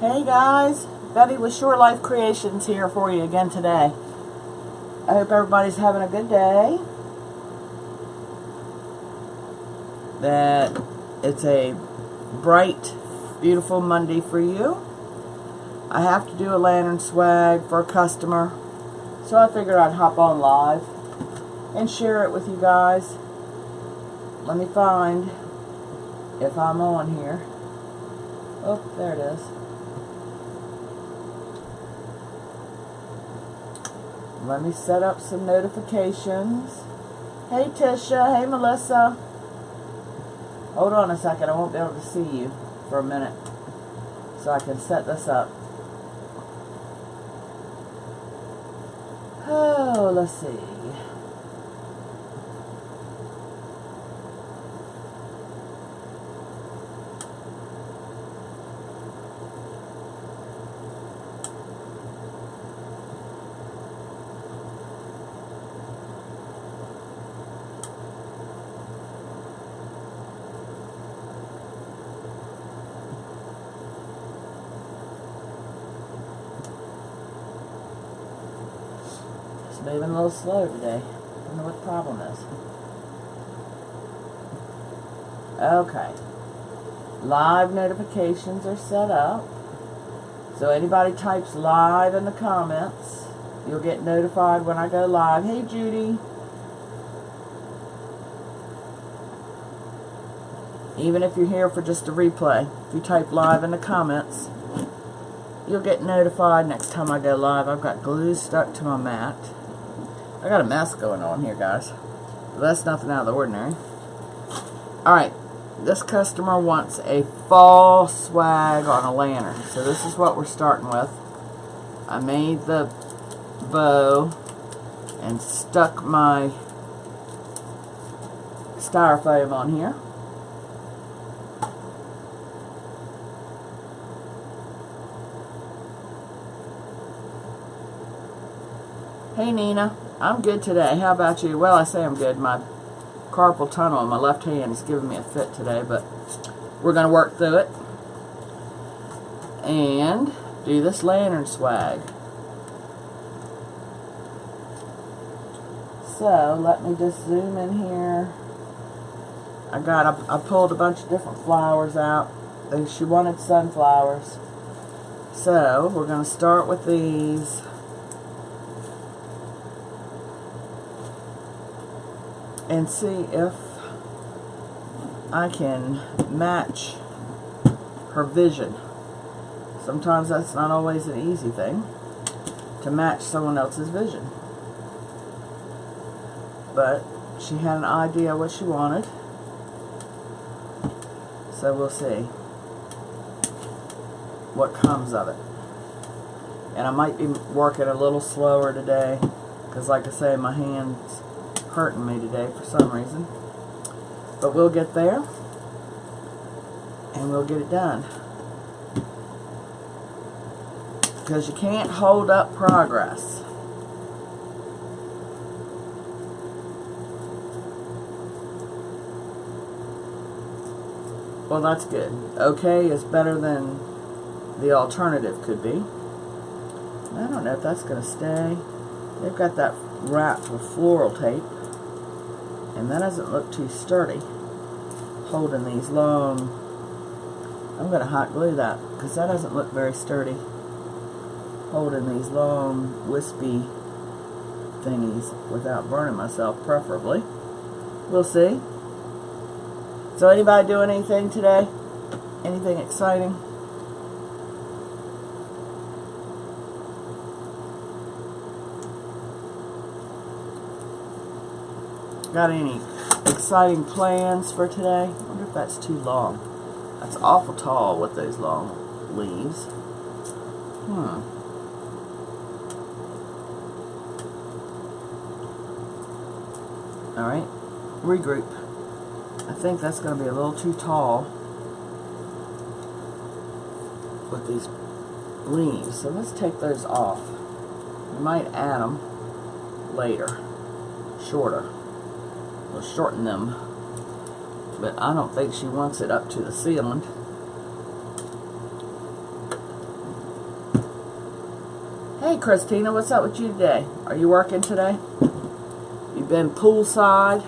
Hey guys, Betty with Shore Life Creations here for you again today. I hope everybody's having a good day. That it's a bright, beautiful Monday for you. I have to do a lantern swag for a customer, so I figured I'd hop on live and share it with you guys. Let me find if I'm on here. Oh, there it is. Let me set up some notifications. Hey Tisha, hey Melissa. Hold on a second, I won't be able to see you for a minute. So I can set this up. Oh, let's see. Moving a little slow today. I don't know what the problem is. Okay. Live notifications are set up. So anybody types live in the comments, you'll get notified when I go live. Hey Judy. Even if you're here for just a replay, if you type live in the comments, you'll get notified next time I go live. I've got glue stuck to my mat. I got a mess going on here, guys. But that's nothing out of the ordinary. Alright, this customer wants a fall swag on a lantern. So this is what we're starting with. I made the bow and stuck my styrofoam on here. Hey Nina. I'm good today. How about you? Well, I say I'm good. My carpal tunnel in my left hand is giving me a fit today, but we're going to work through it and do this lantern swag. So, let me just zoom in here. I pulled a bunch of different flowers out. She wanted sunflowers. So, we're going to start with these. And see if I can match her vision. Sometimes that's not always an easy thing, to match someone else's vision. But she had an idea what she wanted. So we'll see what comes of it. And I might be working a little slower today, because like I say, my hands hurting me today for some reason, but we'll get there and we'll get it done, because you can't hold up progress. Well, that's good. Okay is better than the alternative could be. I don't know if that's going to stay. They've got that wrapped with floral tape, and that doesn't look too sturdy, holding these long. I'm going to hot glue that, because that doesn't look very sturdy, holding these long wispy thingies without burning myself, preferably. We'll see. So anybody doing anything today? Anything exciting? Got any exciting plans for today? I wonder if that's too long. That's awful tall with those long leaves. Alright, regroup. I think that's going to be a little too tall with these leaves. So let's take those off. We might add them later. Shorter. We'll shorten them. But I don't think she wants it up to the ceiling. Hey Christina, what's up with you today? Are you working today? You been poolside?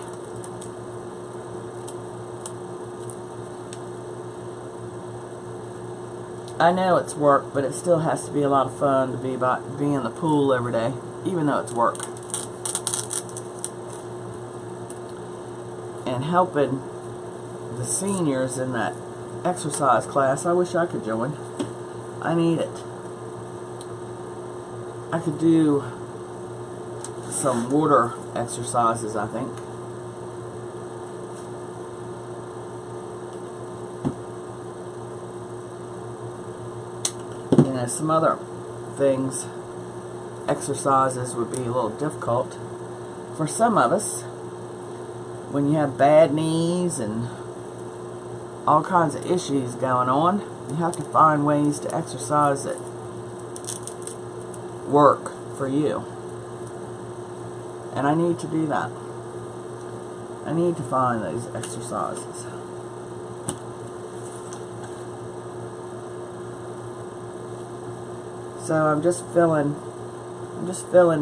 I know it's work, but it still has to be a lot of fun to be in the pool every day, even though it's work. And helping the seniors in that exercise class, I wish I could join. I need it. I could do some water exercises, I think. You know, some other things, exercises would be a little difficult for some of us. When you have bad knees and all kinds of issues going on, you have to find ways to exercise that work for you. And I need to do that. I need to find those exercises. So I'm just filling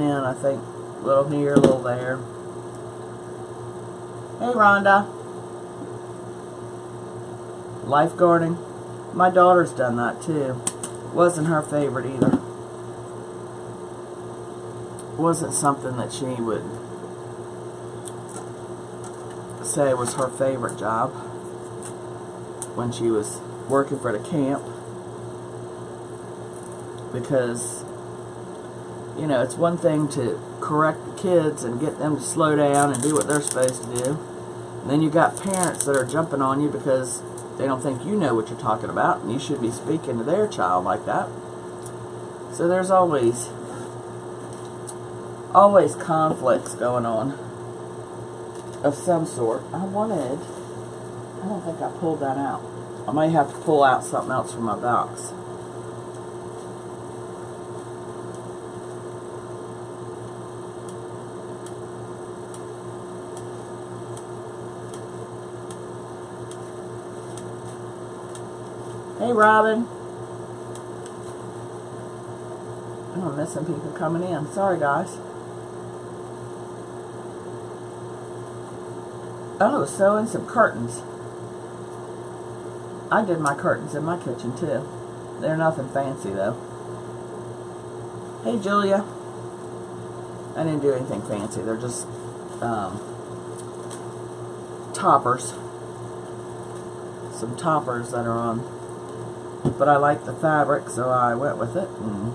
in, I think. A little here, a little there. Hey Rhonda. Lifeguarding. My daughter's done that too. Wasn't her favorite either. Wasn't something that she would say was her favorite job when she was working for the camp. Because, you know, it's one thing to correct the kids and get them to slow down and do what they're supposed to do. And then you got parents that are jumping on you because they don't think you know what you're talking about, and you should be speaking to their child like that. So there's always conflicts going on of some sort. I don't think I pulled that out. I might have to pull out something else from my box. Hey Robin. I'm missing people coming in. Sorry guys. Oh, sewing some curtains. I did my curtains in my kitchen too. They're nothing fancy though. Hey Julia. I didn't do anything fancy. They're just toppers. Some toppers that are on. But I like the fabric, so I went with it and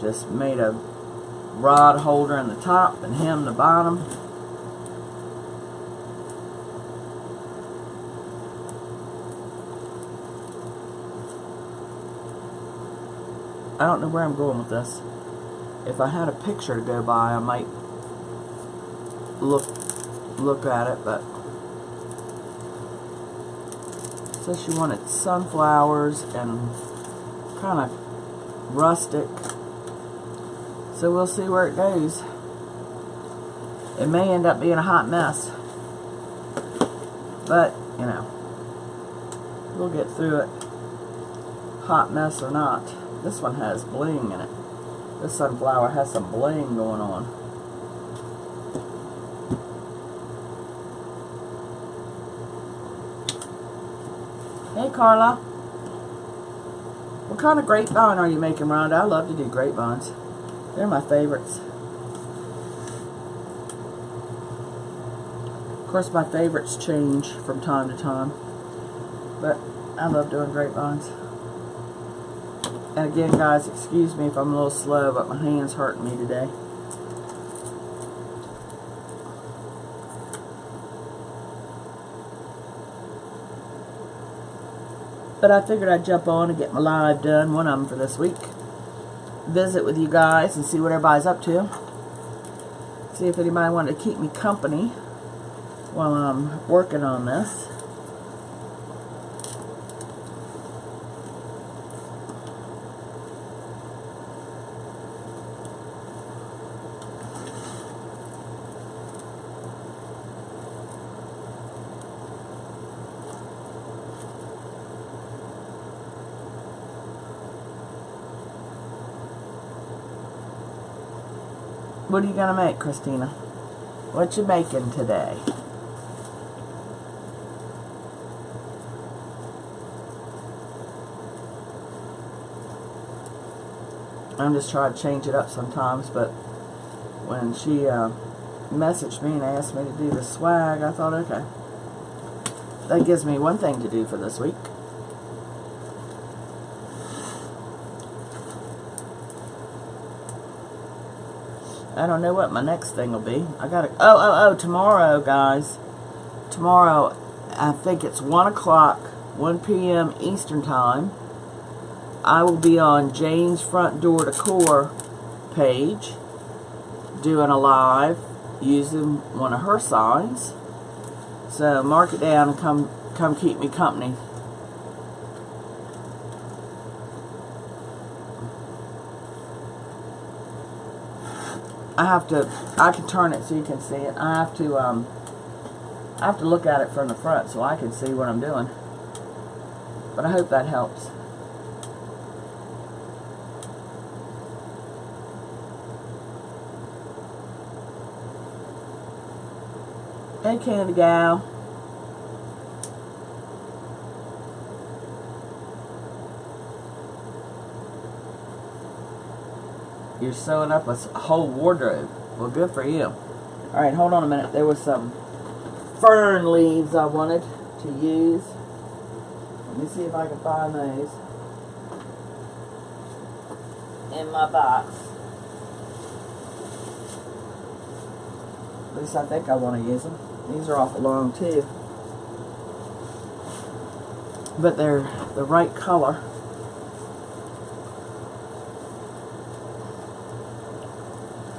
just made a rod holder in the top and hem the bottom. I don't know where I'm going with this. If I had a picture to go by, I might look at it, but so she wanted sunflowers and kind of rustic. So we'll see where it goes. It may end up being a hot mess, but you know, we'll get through it. Hot mess or not. This one has bling in it. This sunflower has some bling going on. Hey Carla. What kind of grapevine are you making, Rhonda? I love to do grapevines. They're my favorites. Of course my favorites change from time to time. But I love doing grapevines. And again guys, excuse me if I'm a little slow, but my hand's hurting me today. But I figured I'd jump on and get my live done, one of them for this week. Visit with you guys and see what everybody's up to. See if anybody wanted to keep me company while I'm working on this. What are you gonna make, Christina? What you making today? I'm just trying to change it up sometimes, but when she messaged me and asked me to do the swag, I thought, okay, that gives me one thing to do for this week. I don't know what my next thing will be. I gotta, tomorrow, guys. Tomorrow, I think it's 1 o'clock, 1 p.m. Eastern Time. I will be on Jane's Front Door Decor page, doing a live, using one of her signs. So mark it down and come keep me company. I can turn it so you can see it. I have to look at it from the front so I can see what I'm doing. But I hope that helps. Hey, Candy Gal. You're sewing up a whole wardrobe. Well, good for you. Alright, hold on a minute. There was some fern leaves I wanted to use. Let me see if I can find those in my box. At least I think I want to use them. These are awful long too. But they're the right color.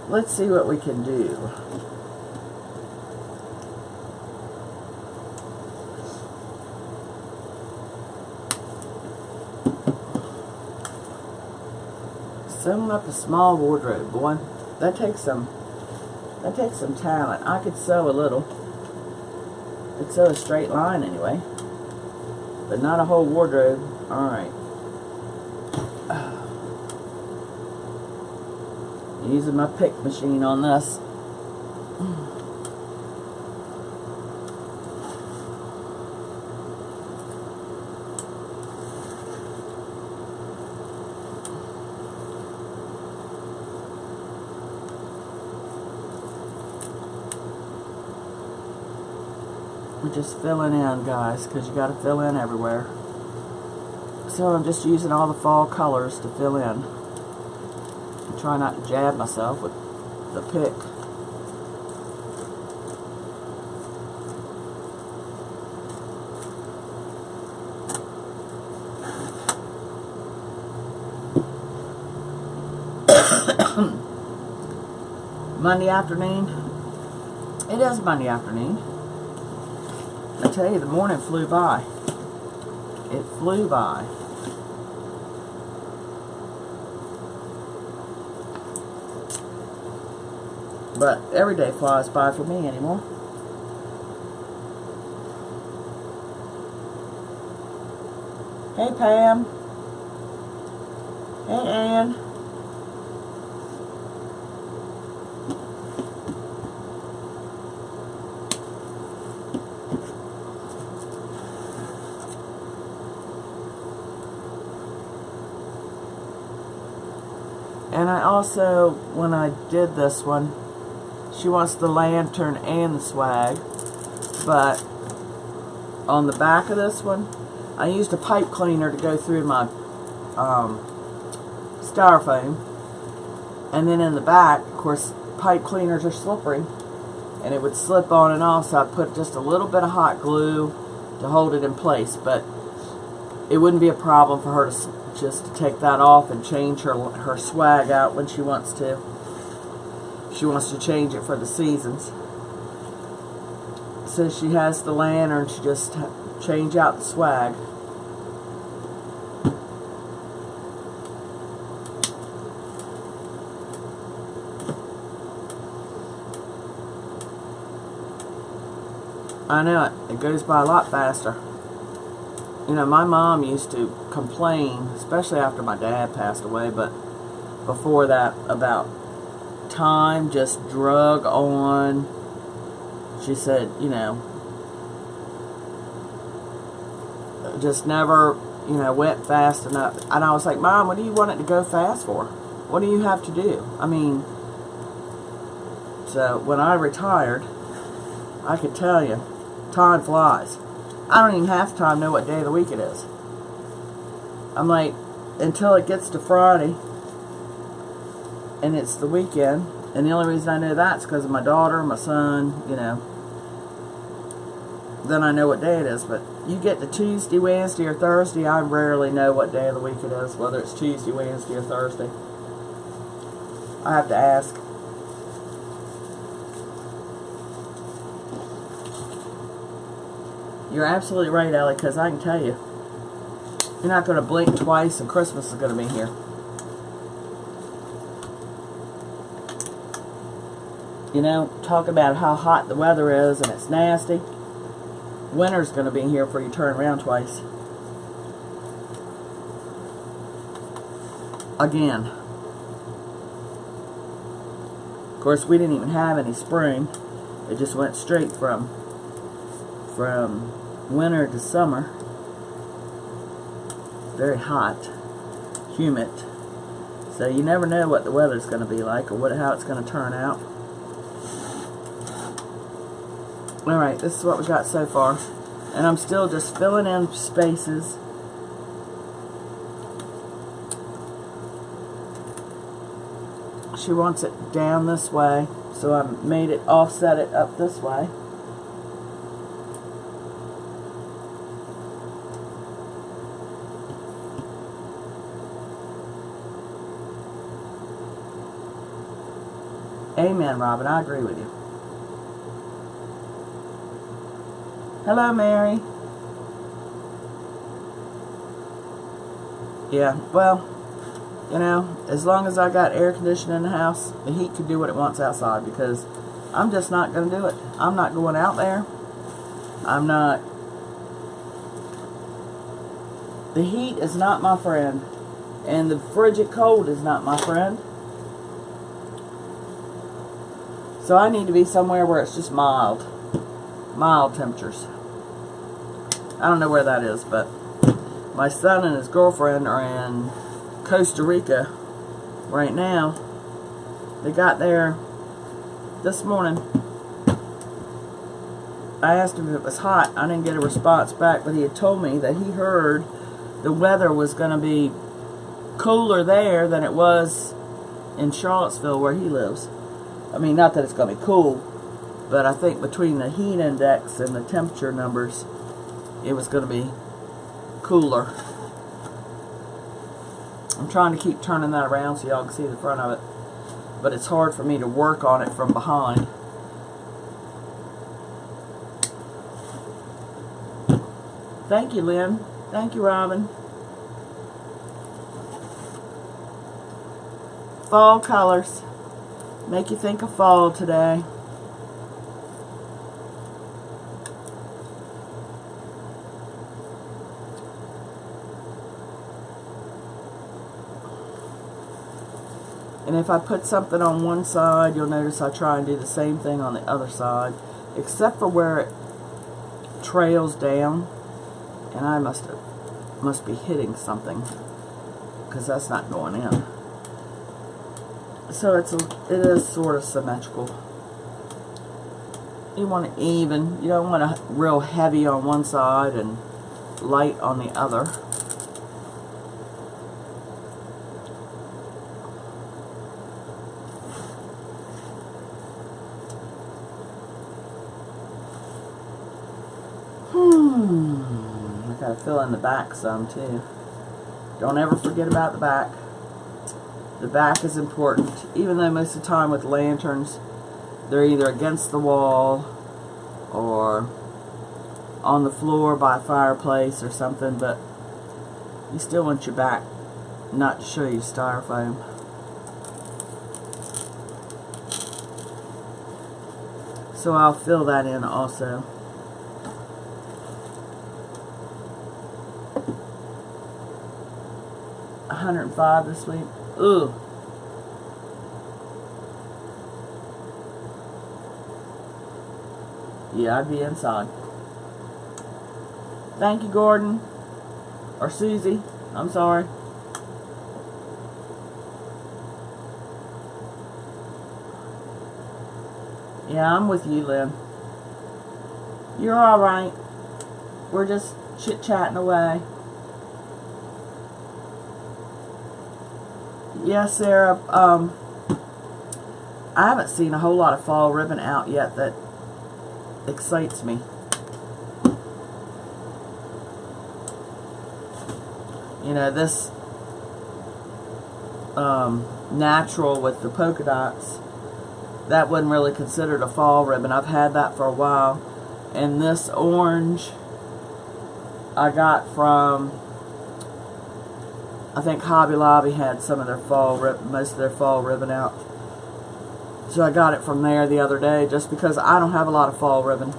Let's see what we can do. Sewing up a small wardrobe, boy. That takes some talent. I could sew a little. I could sew a straight line anyway. But not a whole wardrobe. Alright. Using my pick machine on this. We're just filling in, guys, because you got to fill in everywhere. So I'm just using all the fall colors to fill in. Try not to jab myself with the pick. Monday afternoon. It is Monday afternoon. I tell you, the morning flew by. It flew by. But every day flies by for me anymore. Hey, Pam. Hey, Ann. And I also, when I did this one, she wants the lantern and the swag, but on the back of this one, I used a pipe cleaner to go through my styrofoam, and then in the back, of course, pipe cleaners are slippery, and it would slip on and off, so I put just a little bit of hot glue to hold it in place, but it wouldn't be a problem for her to just to take that off and change her swag out when she wants to. She wants to change it for the seasons. So she has the lantern, she just change out the swag. I know it goes by a lot faster. You know, my mom used to complain, especially after my dad passed away, but before that, about time just drug on. She said, you know, just never, you know, went fast enough. And I was like, Mom, what do you want it to go fast for? What do you have to do? I mean, so when I retired, I could tell you, time flies. I don't even half the time know what day of the week it is. I'm like, until it gets to Friday, and it's the weekend, and the only reason I know that's because of my daughter, my son, you know, then I know what day it is. But you get to Tuesday, Wednesday, or Thursday, I rarely know what day of the week it is, whether it's Tuesday, Wednesday, or Thursday. I have to ask. You're absolutely right, Ellie, because I can tell you, you're not going to blink twice and Christmas is going to be here. You know, talk about how hot the weather is and it's nasty. Winter's going to be here before you turn around twice. Again. Of course, we didn't even have any spring. It just went straight from winter to summer. Very hot, humid. So you never know what the weather's going to be like or how it's going to turn out. Alright, this is what we got so far. And I'm still just filling in spaces. She wants it down this way, so I made it offset it up this way. Amen, Robin. I agree with you. Hello, Mary. Yeah, well, you know, as long as I got air conditioning in the house, the heat can do what it wants outside, because I'm just not going to do it. I'm not going out there. I'm not. The heat is not my friend, and the frigid cold is not my friend. So I need to be somewhere where it's just mild temperatures. I don't know where that is, but my son and his girlfriend are in Costa Rica right now. They got there this morning. I asked him if it was hot. I didn't get a response back, but he had told me that he heard the weather was going to be cooler there than it was in Charlottesville where he lives. I mean, not that it's going to be cool, but I think between the heat index and the temperature numbers, it was going to be cooler. I'm trying to keep turning that around so y'all can see the front of it, but it's hard for me to work on it from behind. Thank you, Lynn. Thank you, Robin. Fall colors. Make you think of fall today. And if I put something on one side, you'll notice I try and do the same thing on the other side, except for where it trails down. And I must be hitting something, because that's not going in. So it is sort of symmetrical. You want it even. You don't want it real heavy on one side and light on the other. I gotta fill in the back some too. Don't ever forget about the back. The back is important, even though most of the time with lanterns, they're either against the wall or on the floor by a fireplace or something, but you still want your back not to show you styrofoam. So I'll fill that in also. $105 this week. Ooh. Yeah, I'd be inside. Thank you, Gordon. Or Susie. I'm sorry. Yeah, I'm with you, Lynn. You're alright. We're just chit-chatting away. Yes, Sarah. I haven't seen a whole lot of fall ribbon out yet that excites me. You know, this natural with the polka dots, that wasn't really considered a fall ribbon. I've had that for a while. And this orange I got from, I think Hobby Lobby had some of their fall ribbon, most of their fall ribbon out. So I got it from there the other day just because I don't have a lot of fall ribbon.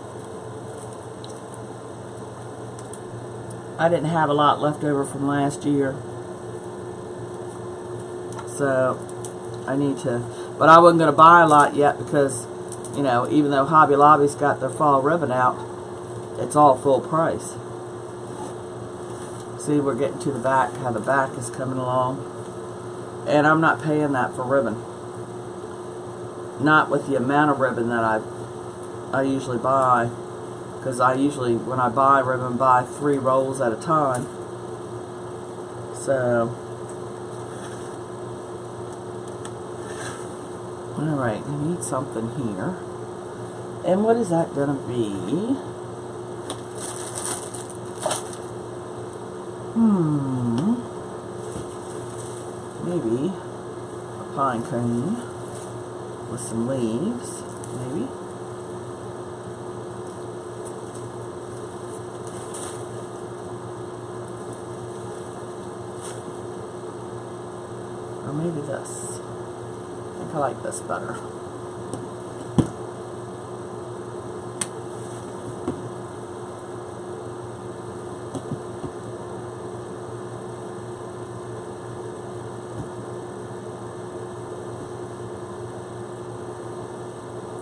I didn't have a lot left over from last year. So I need to, but I wasn't going to buy a lot yet because, you know, even though Hobby Lobby's got their fall ribbon out, it's all full price. See, we're getting to the back, how the back is coming along. And I'm not paying that for ribbon. Not with the amount of ribbon that I usually buy. Because I usually, when I buy ribbon, buy 3 rolls at a time. So, alright, I need something here. And what is that going to be? Maybe a pine cone with some leaves, maybe. Or maybe this. I think I like this better.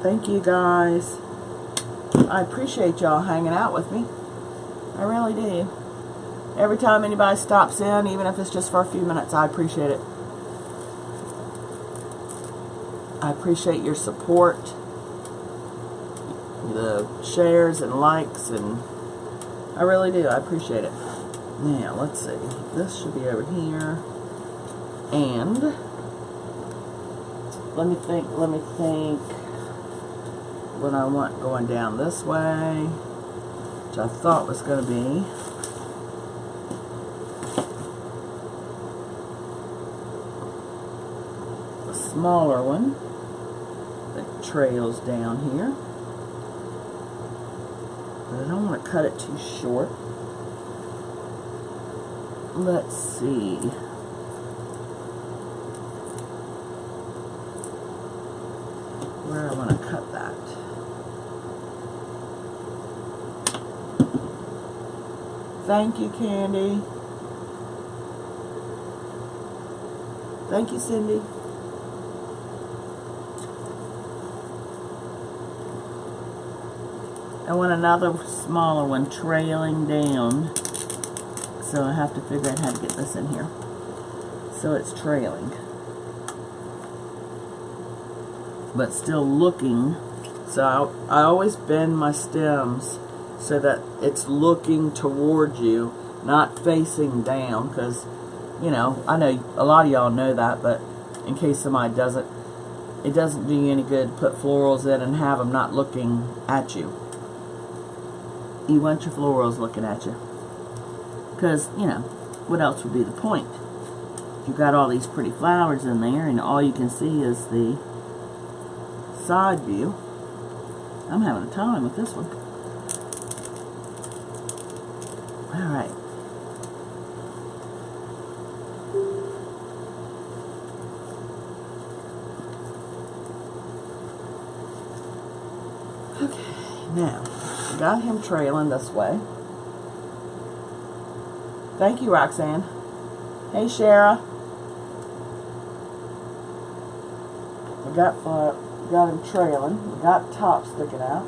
Thank you guys. I appreciate y'all hanging out with me. I really do. Every time anybody stops in, even if it's just for a few minutes, I appreciate it. I appreciate your support, the shares and likes, and I really do. I appreciate it. Now, let's see. This should be over here. And let me think what I want going down this way, which I thought was going to be a smaller one that trails down here. But I don't want to cut it too short. Let's see. Where I want to cut that. Thank you, Candy. Thank you, Cindy. I want another smaller one trailing down. So I have to figure out how to get this in here. So it's trailing. But still looking. So I always bend my stems so that it's looking towards you, not facing down, because, you know, I know a lot of y'all know that, but in case somebody doesn't, it doesn't do you any good to put florals in and have them not looking at you. You want your florals looking at you. Because, you know, what else would be the point? If you've got all these pretty flowers in there and all you can see is the side view. I'm having a time with this one. Alright. Okay, now, I got him trailing this way. Thank you, Roxanne. Hey, Shara. We got him trailing. We got top sticking out.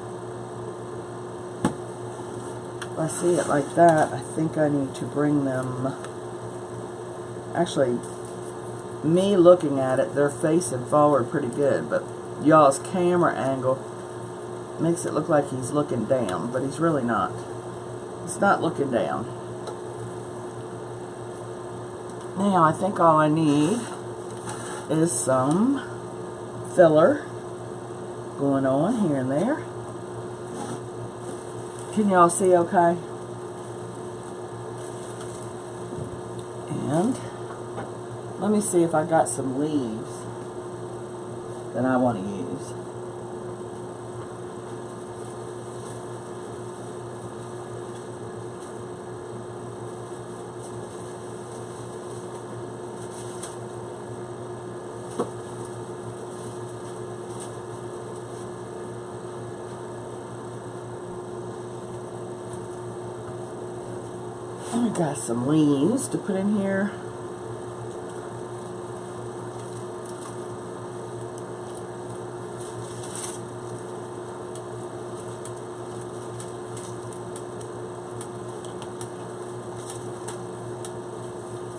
I see it like that, I think I need to bring them, actually, me looking at it, they're facing forward pretty good, but y'all's camera angle makes it look like he's looking down, but he's really not. He's not looking down. Now, I think all I need is some filler going on here and there. Can y'all see okay? And let me see if I got some leaves that I want to use. I got some leaves to put in here.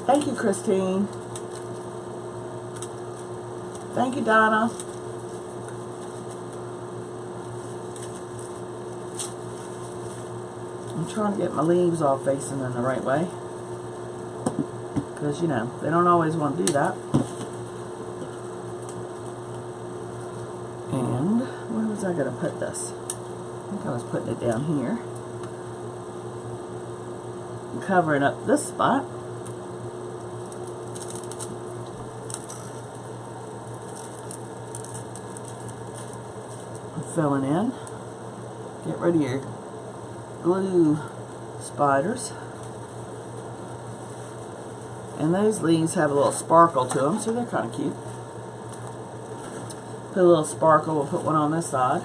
Thank you, Christine. Thank you, Donna. I'm trying to get my leaves all facing in the right way, because, you know, they don't always want to do that. And where was I going to put this? I think I was putting it down here. I'm covering up this spot. I'm filling in. Get rid of your glue spiders. And those leaves have a little sparkle to them, so they're kind of cute. Put a little sparkle, we'll put one on this side.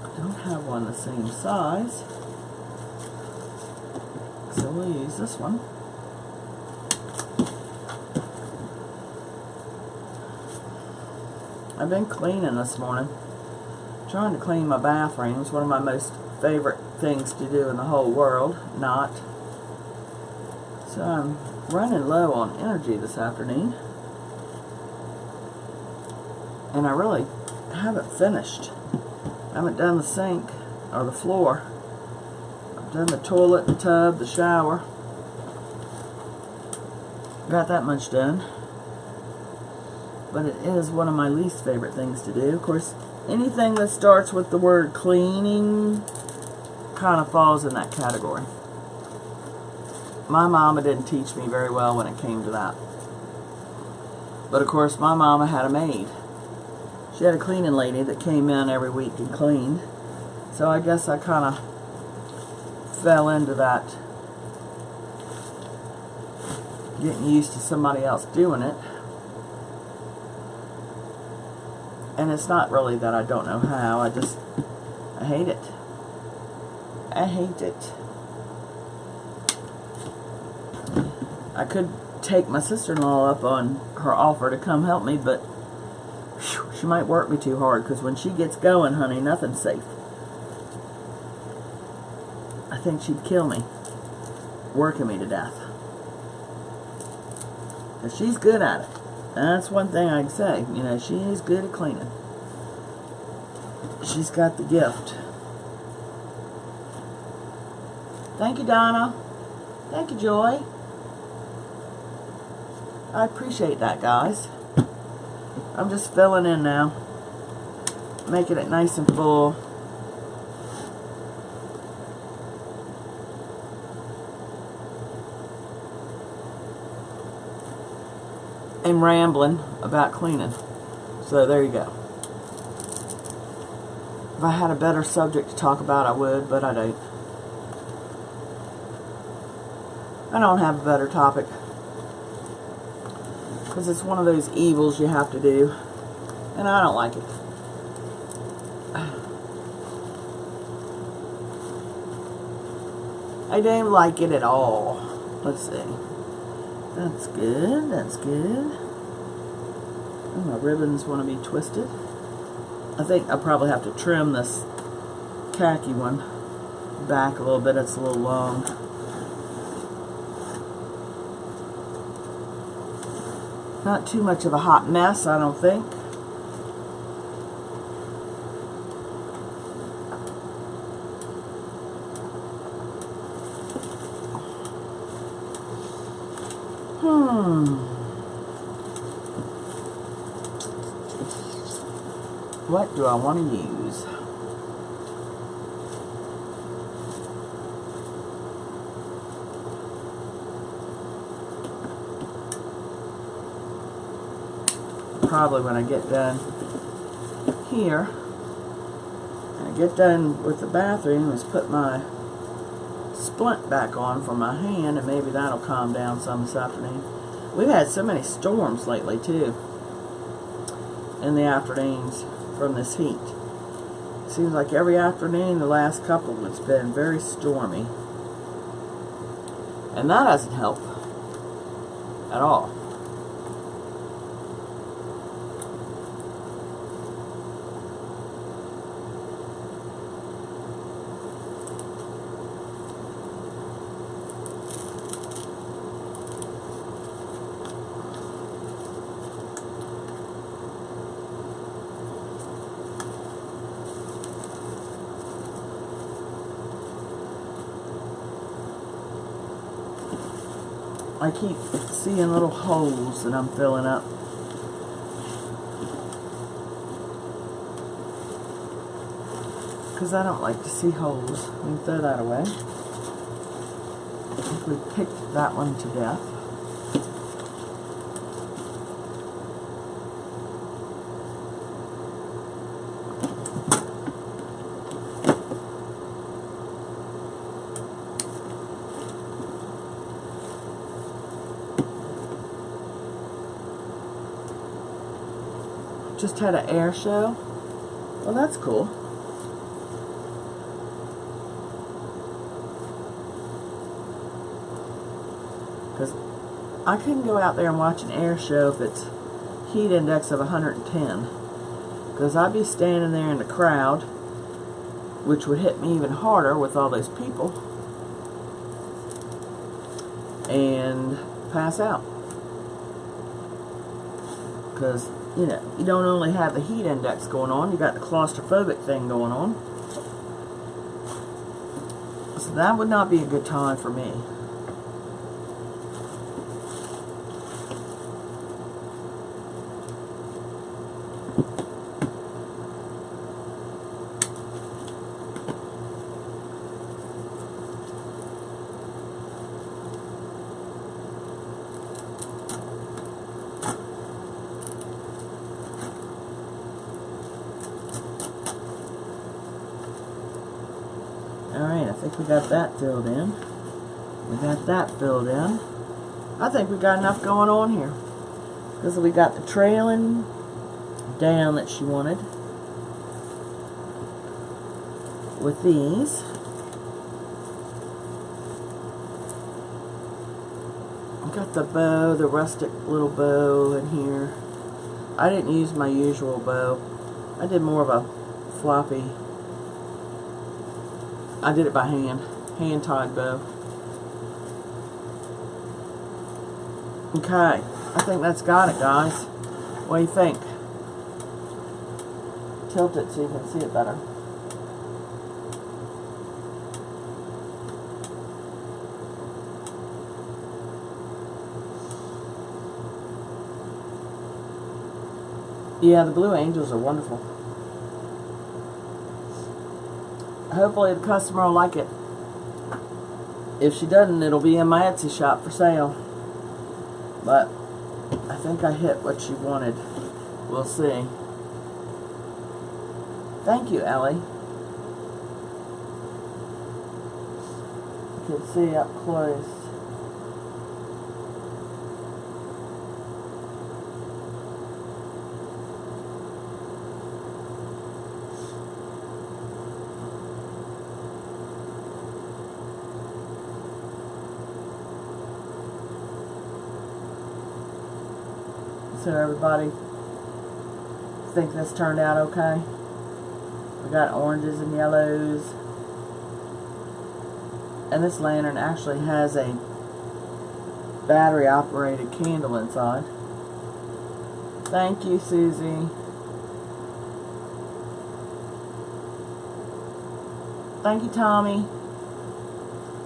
I don't have one the same size, so we'll use this one. I've been cleaning this morning. Trying to clean my bathroom is one of my most favorite things to do in the whole world. Not. So I'm running low on energy this afternoon. And I really haven't finished. I haven't done the sink or the floor. I've done the toilet, the tub, the shower. Got that much done. But it is one of my least favorite things to do. Of course, anything that starts with the word cleaning kind of falls in that category. My mama didn't teach me very well when it came to that. But of course, my mama had a maid. She had a cleaning lady that came in every week and cleaned. So I guess I kind of fell into that, getting used to somebody else doing it. And it's not really that I don't know how, I hate it. I hate it. I could take my sister-in-law up on her offer to come help me, but whew, she might work me too hard, because when she gets going, honey, nothing's safe. I think she'd kill me, working me to death. But she's good at it. That's one thing I can say. You know, she is good at cleaning. She's got the gift. Thank you, Donna. Thank you, Joy. I appreciate that, guys. I'm just filling in now. Making it nice and full. And rambling about cleaning. So there you go. If I had a better subject to talk about, I would, but I don't. I don't have a better topic. Because it's one of those evils you have to do. And I don't like it. I don't like it at all. Let's see. That's good, that's good. Oh, my ribbons want to be twisted. I think I'll probably have to trim this khaki one back a little bit. It's a little long. Not too much of a hot mess, I don't think. What do I want to use? Probably when I get done here, when I get done with the bathroom, is put my splint back on for my hand, and maybe that'll calm down some this afternoon. We've had so many storms lately too in the afternoons from this heat. Seems like every afternoon the last couple it's been very stormy, and that doesn't help at all. I keep seeing little holes that I'm filling up. Because I don't like to see holes. We can throw that away. I think we picked that one to death. Just had an air show. Well, that's cool. Because I couldn't go out there and watch an air show if it's heat index of 110. Because I'd be standing there in the crowd, which would hit me even harder with all those people, and pass out. Because you know, you don't only have the heat index going on, you got the claustrophobic thing going on. So that would not be a good time for me. Alright, I think we got that filled in. We got that filled in. I think we got enough going on here. Because we got the trailing down that she wanted with these. I got the bow, the rustic little bow in here. I didn't use my usual bow. I did more of a floppy. I did it by hand. Hand-tied bow. Okay. I think that's got it, guys. What do you think? Tilt it so you can see it better. Yeah, the Blue Angels are wonderful. Hopefully the customer will like it. If she doesn't, it'll be in my Etsy shop for sale. But I think I hit what she wanted. We'll see. Thank you, Ellie. You can see up close. So everybody think this turned out okay? We got oranges and yellows. And this lantern actually has a battery operated candle inside. Thank you, Susie. Thank you, Tommy.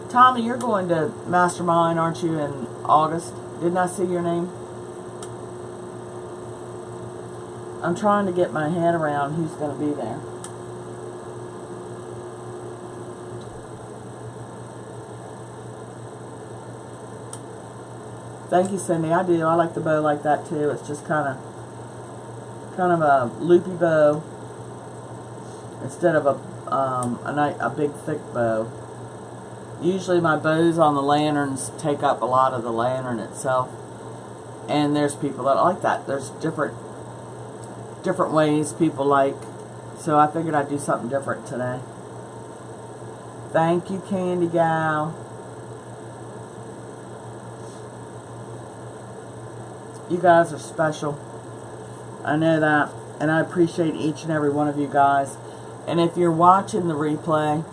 Tommy, you're going to Mastermind, aren't you, in August? Didn't I see your name? I'm trying to get my head around who's going to be there. Thank you, Cindy. I do. I like the bow like that too. It's just kind of a loopy bow instead of a big thick bow. Usually my bows on the lanterns take up a lot of the lantern itself, and there's people that like that. There's different ways people like, so I figured I'd do something different today. Thank you, Candy Gal. You guys are special. I know that, and I appreciate each and every one of you guys. And if you're watching the replay,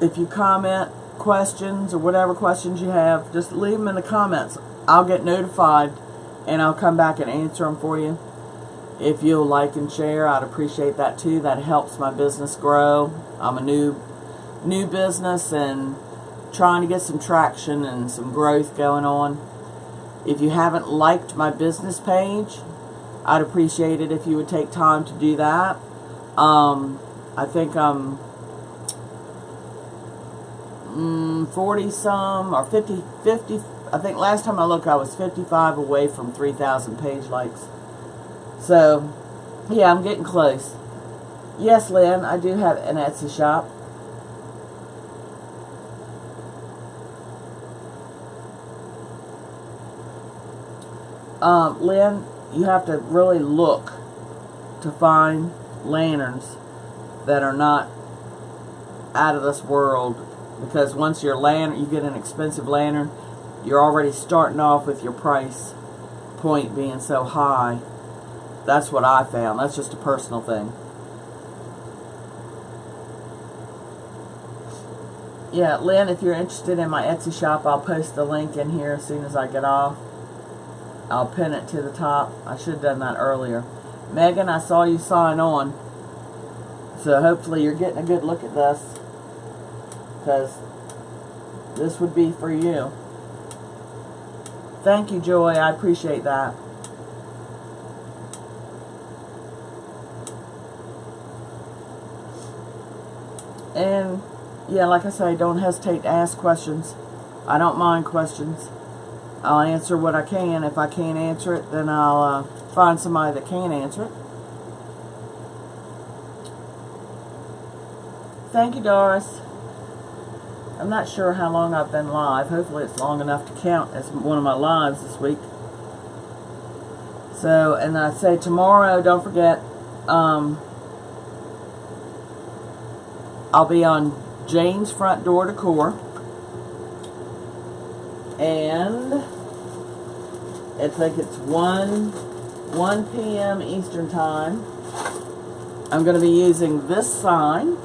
if you comment questions or whatever questions you have, just leave them in the comments. I'll get notified and I'll come back and answer them for you. If you'll like and share, I'd appreciate that too. That helps my business grow. I'm a new business and trying to get some traction and some growth going on. If you haven't liked my business page, I'd appreciate it if you would take time to do that. I think I'm 40 some or 50. I think last time I looked I was 55 away from 3,000 page likes. So, yeah, I'm getting close. Yes, Lynn, I do have an Etsy shop. Lynn, you have to really look to find lanterns that are not out of this world, because once you get an expensive lantern, you're already starting off with your price point being so high. That's what I found. That's just a personal thing. Yeah, Lynn, if you're interested in my Etsy shop, I'll post the link in here as soon as I get off. I'll pin it to the top. I should have done that earlier. Megan, I saw you sign on. So hopefully you're getting a good look at this, because this would be for you. Thank you, Joy. I appreciate that. And, yeah, like I say, don't hesitate to ask questions. I don't mind questions. I'll answer what I can. If I can't answer it, then I'll find somebody that can answer it. Thank you, Doris. I'm not sure how long I've been live. Hopefully it's long enough to count as one of my lives this week. So, and I say tomorrow, don't forget, I'll be on Jane's Front Door Decor. And I think it's 1 p.m. Eastern Time. I'm going to be using this sign,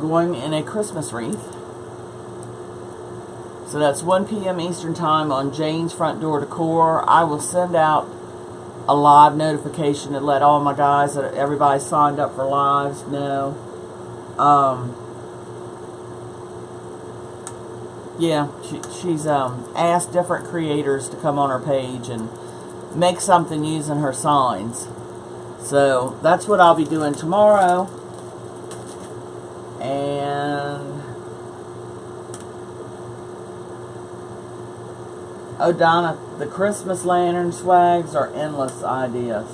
going in a Christmas wreath. So that's 1 p.m. Eastern Time on Jane's Front Door Decor. I will send out a live notification to let all my guys, that everybody signed up for lives, know. Yeah, she's asked different creators to come on her page and make something using her signs. So that's what I'll be doing tomorrow. And oh, Donna, the Christmas lantern swags are endless ideas.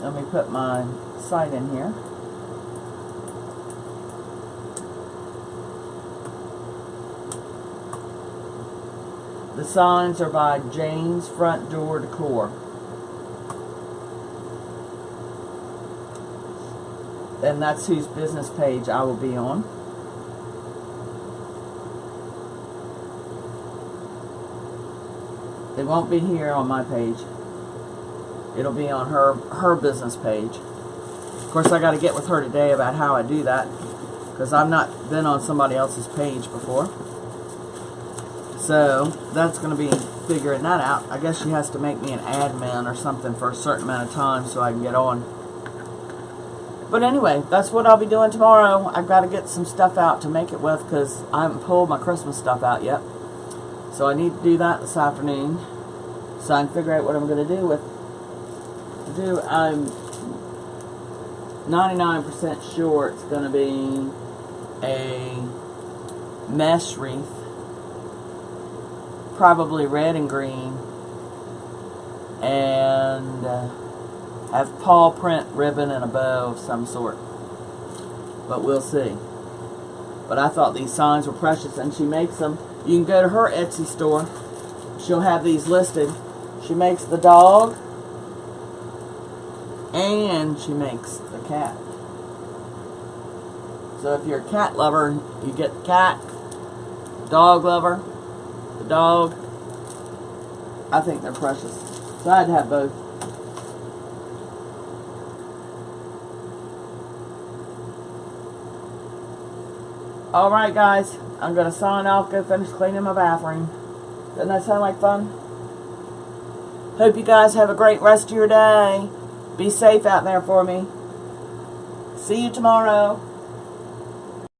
Let me put my site in here. The signs are by Jane's Front Door Decor. And that's whose business page I will be on. It won't be here on my page. It'll be on her business page. Of course, I got to get with her today about how I do that, because I've not been on somebody else's page before. So that's going to be figuring that out. I guess she has to make me an admin or something for a certain amount of time so I can get on. But anyway, that's what I'll be doing tomorrow. I've got to get some stuff out to make it with, because I haven't pulled my Christmas stuff out yet. So I need to do that this afternoon, so I can figure out what I'm going to do with. I'm 99% sure it's going to be a mesh wreath, probably red and green, and have paw print ribbon and a bow of some sort. But we'll see. But I thought these signs were precious, and she makes them. You can go to her Etsy store. She'll have these listed. She makes the dog, and she makes the cat. So if you're a cat lover, you get the cat. Dog lover, the dog. I think they're precious. So I'd have both. Alright guys, I'm going to sign off, go finish cleaning my bathroom. Doesn't that sound like fun? Hope you guys have a great rest of your day. Be safe out there for me. See you tomorrow.